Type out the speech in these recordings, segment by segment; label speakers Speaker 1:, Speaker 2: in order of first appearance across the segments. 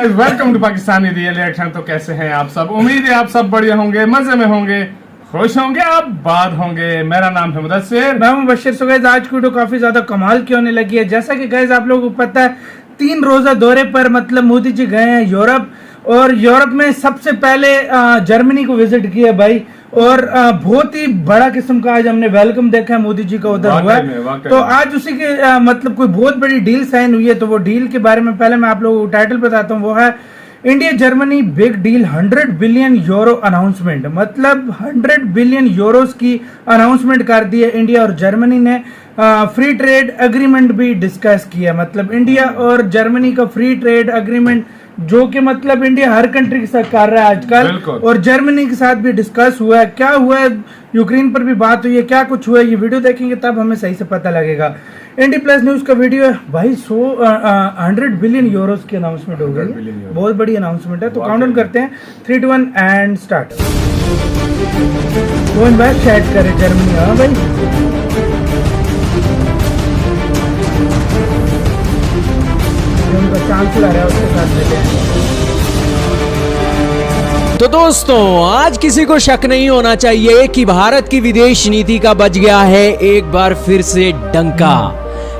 Speaker 1: Guys, welcome to Pakistani real reaction. तो कैसे हैं आप सब? उम्मीद है आप सब बढ़िया होंगे, मजे में होंगे, खुश होंगे, आबाद होंगे। मेरा नाम है मुदस्सिर,
Speaker 2: मैं हूं बशीर। सो गाइस, आज की वीडियो काफी ज्यादा कमाल की होने लगी है। जैसा कि गाइस आप लोगों को पता है, 3 रोजा दौरे पर मतलब मोदी जी गए हैं यूरोप, और यूरोप में सबसे पहले जर्मनी को विजिट किया भाई। और बहुत ही बड़ा किस्म का आज हमने वेलकम देखा है मोदी जी का उधर हुआ है। तो आज उसी के मतलब कोई बहुत बड़ी डील साइन हुई है। तो वो डील के बारे में पहले मैं आप लोगों को टाइटल बताता हूँ। वो है India Germany big deal 100 billion euro announcement. मतलब 100 बिलियन यूरोस की अनाउंसमेंट कर दी है इंडिया और जर्मनी ने। फ्री ट्रेड एग्रीमेंट भी डिस्कस किया। मतलब इंडिया और जर्मनी का फ्री ट्रेड एग्रीमेंट, जो कि मतलब इंडिया हर कंट्री के साथ कर रहा है आजकल, और जर्मनी के साथ भी डिस्कस हुआ है। क्या हुआ है, यूक्रेन पर भी बात हुई है, क्या कुछ हुआ है, ये वीडियो देखेंगे तब हमें सही से पता लगेगा। इंडी प्लस न्यूज का वीडियो है भाई। 100 बिलियन यूरोस की अनाउंसमेंट हो गई, बहुत बड़ी अनाउंसमेंट है। तो काउंटडाउन करते हैं 3, 2, 1 एंड स्टार्ट। वो इन्वेस्ट ऐड करे जर्मनी। हाँ भाई, उनका चांसलर है, उसके साथ मिले हैं।
Speaker 3: तो दोस्तों, आज किसी को शक नहीं होना चाहिए कि भारत की विदेश नीति का बज गया है एक बार फिर से डंका।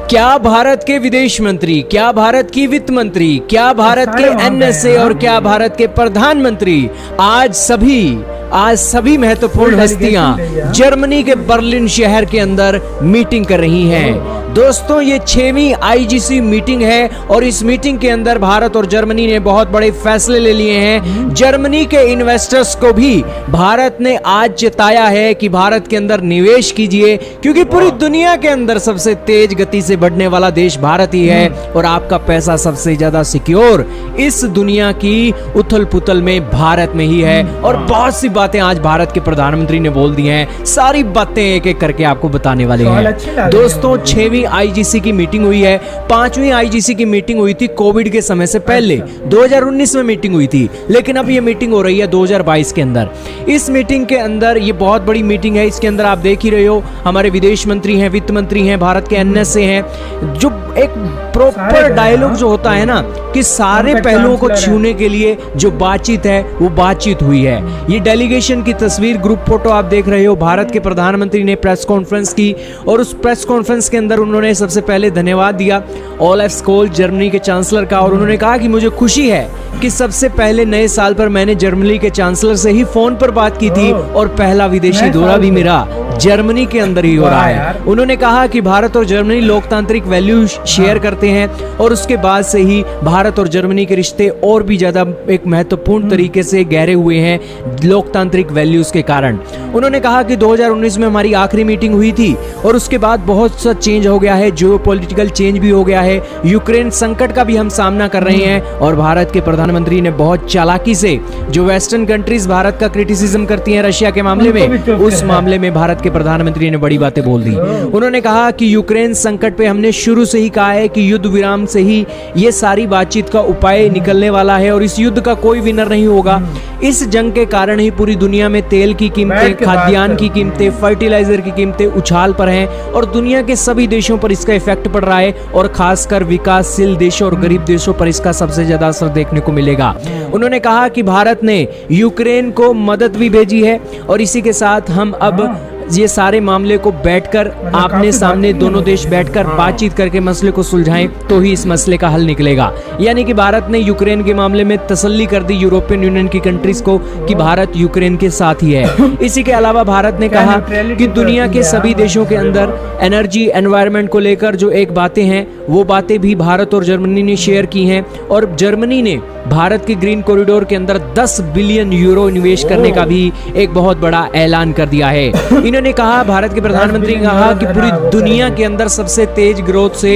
Speaker 3: क्या भारत के विदेश मंत्री, क्या भारत की वित्त मंत्री, क्या भारत के एनएसए और क्या भारत के प्रधानमंत्री, आज सभी महत्वपूर्ण हस्तियां जर्मनी के बर्लिन शहर के अंदर मीटिंग कर रही हैं। दोस्तों, ये 6वीं आईजीसी मीटिंग है और इस मीटिंग के अंदर भारत और जर्मनी ने बहुत बड़े फैसले ले लिए हैं। जर्मनी के इन्वेस्टर्स को भी भारत ने आज चेताया है कि भारत के अंदर निवेश कीजिए, क्योंकि पूरी दुनिया के अंदर सबसे तेज गति से बढ़ने वाला देश भारत ही है और आपका पैसा सबसे ज्यादा सिक्योर इस दुनिया की उथल पुथल में भारत में ही है। और बहुत सी बातें आज भारत के प्रधानमंत्री ने बोल दी हैं, सारी बातें एक एक करके आपको बताने वाले हैं। दोस्तों, 6वीं आईजीसी की मीटिंग हुई है। 5वीं आईजीसी की मीटिंग हुई थी कोविड के समय से पहले, 2019 में मीटिंग हुई थी, लेकिन अब ये मीटिंग हो रही है 2022 के अंदर। इस मीटिंग के अंदर ये बहुत बड़ी मीटिंग है। इसके अंदर आप देख ही रहे हो, हमारे विदेश मंत्री हैं, वित्त मंत्री हैं, भारत के एनएसए हैं। जो एक प्रॉपर डायलॉग जो होता है ना, कि सारे पहलुओं को छूने के लिए जो बातचीत है वो बातचीत हुई है। ये डेलीगेशन की तस्वीर, ग्रुप फोटो आप देख रहे हो। भारत के प्रधानमंत्री ने प्रेस कॉन्फ्रेंस की और उस प्रेस कॉन्फ्रेंस के अंदर उन्होंने सबसे पहले धन्यवाद दिया ओलाफ स्कोल, जर्मनी के चांसलर का। और उन्होंने कहा कि मुझे खुशी है कि सबसे पहले नए साल पर मैंने जर्मनी के चांसलर से ही फोन पर बात की थी और पहला विदेशी दौरा भी मेरा जर्मनी के अंदर ही हो रहा है। उन्होंने कहा कि भारत और जर्मनी लोकतांत्रिक वैल्यू शेयर करते हैं और उसके बाद से ही भारत और जर्मनी के रिश्ते और भी ज्यादा एक महत्वपूर्ण तरीके से गहरे हुए हैं लोकतांत्रिक वैल्यूज के कारण। उन्होंने कहा कि 2019 में हमारी आखिरी मीटिंग हुई थी और उसके बाद बहुत सा चेंज हो गया है, जियोपॉलिटिकल चेंज भी हो गया है, यूक्रेन संकट का भी हम सामना कर रहे हैं। और भारत के प्रधानमंत्री ने बहुत चालाकी से, जो वेस्टर्न कंट्रीज भारत का क्रिटिसिज्म करती हैं रशिया के मामले में, उस मामले में भारत के प्रधानमंत्री ने बड़ी बातें बोल दी। उन्होंने कहा कि यूक्रेन संकट पे हमने शुरू से ही कहा है कि युद्ध विराम से ही ये सारी बातचीत का उपाय निकलने वाला है और इस युद्ध का कोई विनर नहीं होगा। इस जंग के कारण ही पूरी दुनिया में तेल की कीमतें, खाद्यान्न की कीमतें, फर्टिलाइजर की कीमतें उछाल पर हैं और दुनिया के सभी देशों पर इसका इफेक्ट पड़ रहा है और खासकर विकासशील देशों और गरीब देशों पर इसका सबसे ज्यादा असर देखने को मिलेगा। उन्होंने कहा कि भारत ने यूक्रेन को मदद भी भेजी है और इसी के साथ हम अब ये सारे मामले को बैठकर आमने सामने दोनों देश बैठकर बातचीत करके मसले को सुलझाएं तो ही इस मसले का हल निकलेगा। यानी कि भारत ने यूक्रेन के मामले में तसल्ली कर दी यूरोपियन यूनियन की कंट्रीज को कि भारत यूक्रेन के साथ ही है। इसी के अलावा भारत ने कहा कि दुनिया के सभी देशों के अंदर एनर्जी एनवायरनमेंट को लेकर जो एक बातें हैं वो बातें भी भारत और जर्मनी ने शेयर की हैं और जर्मनी ने भारत के ग्रीन कॉरिडोर के अंदर 10 बिलियन यूरो निवेश करने का भी एक बहुत बड़ा ऐलान कर दिया है। इन्होंने कहा, भारत के प्रधानमंत्री ने कहा कि पूरी दुनिया के अंदर सबसे तेज ग्रोथ से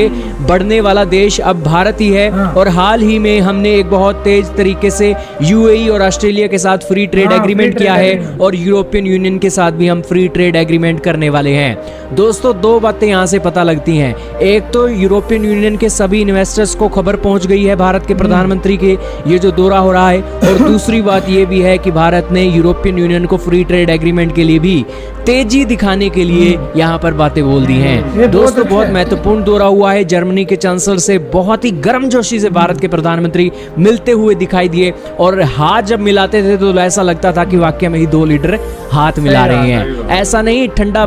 Speaker 3: बढ़ने वाला देश अब भारत ही है और हाल ही में हमने एक बहुत तेज तरीके से यूएई और ऑस्ट्रेलिया के साथ फ्री ट्रेड एग्रीमेंट किया है और यूरोपियन यूनियन के साथ भी हम फ्री ट्रेड एग्रीमेंट करने वाले हैं। दोस्तों, दो बातें यहाँ से पता लगती हैं। एक तो यूरोपियन यूनियन के सभी इन्वेस्टर्स को खबर पहुंच गई है भारत के प्रधानमंत्री के ये जो दौरा हो रहा है, और दूसरी बात ये भी है कि भारत ने यूरोपियन यूनियन को फ्री ट्रेड एग्रीमेंट के लिए भी तेजी तेजी दिखाने के लिए यहाँ पर बातें बोल दी हैं। दोस्तों बहुत महत्वपूर्ण दौरा हुआ है। जर्मनी के चांसलर से बहुत ही गर्मजोशी से भारत के प्रधानमंत्री मिलते हुए दिखाई दिए और हाथ जब मिलाते थे तो ऐसा लगता था कि वाकई में ही दो लीडर हाथ मिला रहे हैं। ऐसा नहीं ठंडा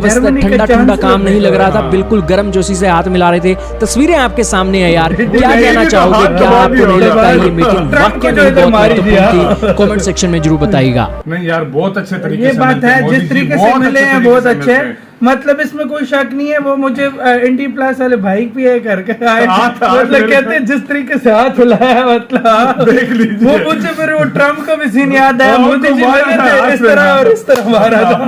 Speaker 3: ठंडा काम नहीं लग रहा था, बिल्कुल गर्मजोशी से हाथ मिला रहे थे। तस्वीरें आपके सामने है यार, क्या कहना चाहोगे? क्या आपको नहीं लगता ये मीटिंग वाकई में बहुत महत्वपूर्ण थी? कमेंट सेक्शन में जरूर बताइएगा।
Speaker 1: नहीं यार बहुत अच्छे तरीके
Speaker 2: ये
Speaker 1: से
Speaker 2: बात है, जिस तरीके से मिले हैं बहुत अच्छे, मतलब इसमें कोई शक नहीं है। वो मुझे इंडी प्लस वाले भाई भी है करके आए, मतलब कहते हैं जिस तरीके से हाथ हिलाया, मतलब
Speaker 1: देख लीजिए
Speaker 2: वो मुझे फिर वो ट्रम्प का भी सीन याद आया, मोदी जी मिले थे इस तरह और इस तरह मारा था।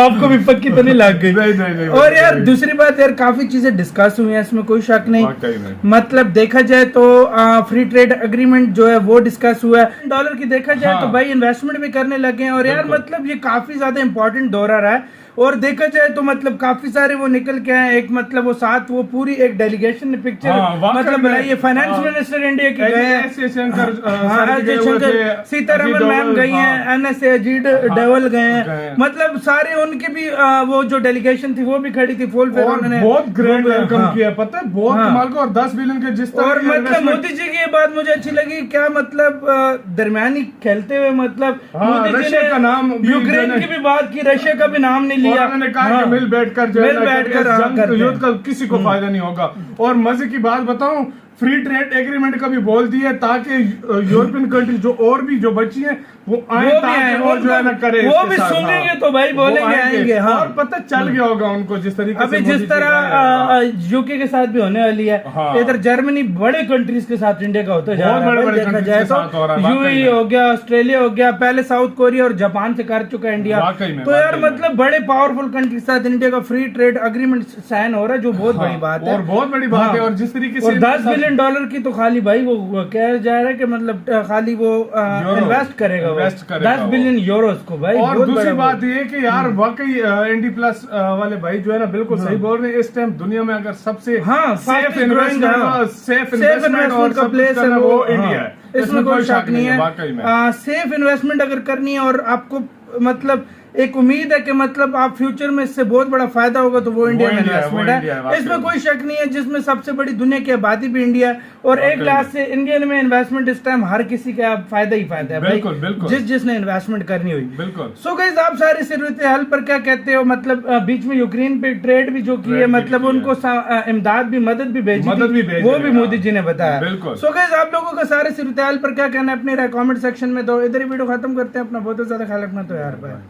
Speaker 2: आपको भी पक्की तो नहीं लग गई?
Speaker 1: नहीं,
Speaker 2: और यार दूसरी बात यार, काफी चीजें डिस्कस हुई हैं, इसमें कोई शक नहीं। मतलब देखा जाए तो फ्री ट्रेड एग्रीमेंट जो है वो डिस्कस हुआ है। डॉलर की देखा जाए तो भाई इन्वेस्टमेंट भी करने लगे हैं और यार मतलब ये काफी ज्यादा इंपॉर्टेंट दौरा रहा है। और देखा जाए तो मतलब काफी सारे वो निकल के आए, एक मतलब वो साथ वो पूरी एक डेलीगेशन ने पिक्चर मतलब बनाई है। फाइनेंस मिनिस्टर इंडिया की गए हैं, सीतारमन मैम गई हैं, NSA अजीत डोवाल गए हैं, मतलब सारे उनके भी वो जो डेलीगेशन थी वो भी खड़ी थी फुल फेयर। उन्होंने
Speaker 1: बहुत ग्रैंड वेलकम किया, पता है बहुत कमाल का। और 10 बिलियन के जिस तरह
Speaker 2: और मतलब मोदी जी की ये बात मुझे अच्छी लगी, क्या मतलब दरमियानी खेलते हुए मतलब मोदी जी ने यूक्रेन की भी बात की, रशिया का भी नाम नहीं लिया।
Speaker 1: उन्होंने कहा कि मिल बैठकर जो है युद्ध का किसी को फायदा नहीं होगा। और मजे की बात बताऊं, फ्री ट्रेड एग्रीमेंट का भी बोल दिया ताकि यूरोपियन कंट्री जो और भी जो बची हैं वो आए और जो है ना करे,
Speaker 2: वो भी सुनेंगे तो भाई बोलेंगे आएंगे। हाँ,
Speaker 1: और पता चल गया होगा उनको जिस तरीके
Speaker 2: अभी जिस तरह यूके के साथ भी होने वाली है, इधर जर्मनी बड़े कंट्रीज के साथ इंडिया का होता जा रहा है। देखा जाए तो यूएई हो गया, ऑस्ट्रेलिया हो गया, पहले साउथ कोरिया और जापान से कर चुका है इंडिया। तो यार मतलब बड़े पावरफुल कंट्री के साथ इंडिया का फ्री ट्रेड एग्रीमेंट साइन हो रहा है, जो बहुत बड़ी बात है।
Speaker 1: और बहुत बड़ी बात है। और जिस तरीके से
Speaker 2: $10 बिलियन की तो खाली भाई वो कह जा रहा है कि मतलब खाली वो इन्वेस्ट करेगा 10 बिलियन यूरोस को भाई।
Speaker 1: और दूसरी बात ये कि यार वाकई इंडी प्लस वाले भाई जो है ना बिल्कुल सही बोल रहे हैं। इस टाइम दुनिया में अगर सबसे सेफ इन्वेस्टमेंट और सब प्लेस है वो इंडिया है,
Speaker 2: इसमें कोई शक नहीं है। सेफ इन्वेस्टमेंट अगर करनी है और आपको मतलब एक उम्मीद है कि मतलब आप फ्यूचर में इससे बहुत बड़ा फायदा होगा तो वो इंडिया में इन्वेस्टमेंट है, इसमें कोई शक नहीं है। जिसमें सबसे बड़ी दुनिया की आबादी भी इंडिया है और एक लाख से इंडियन में इन्वेस्टमेंट इस टाइम हर किसी का फायदा ही फायदा है भाई, जिसने इन्वेस्टमेंट करनी हुई।
Speaker 1: बिल्कुल।
Speaker 2: सो गाइस आप सारी सूरत हाल पर क्या कहते हो? मतलब बीच में यूक्रेन पे ट्रेड भी जो की है, मतलब उनको इमदाद भी मदद भी भेजी, वो भी मोदी जी ने बताया। सो गाइस आप लोगों का सारे सूरत हाल पर क्या कहना है? अपने कमेंट सेक्शन में दो। इधर ही वीडियो खत्म करते हैं। अपना बहुत ज्यादा ख्याल रखना तो यार भाई।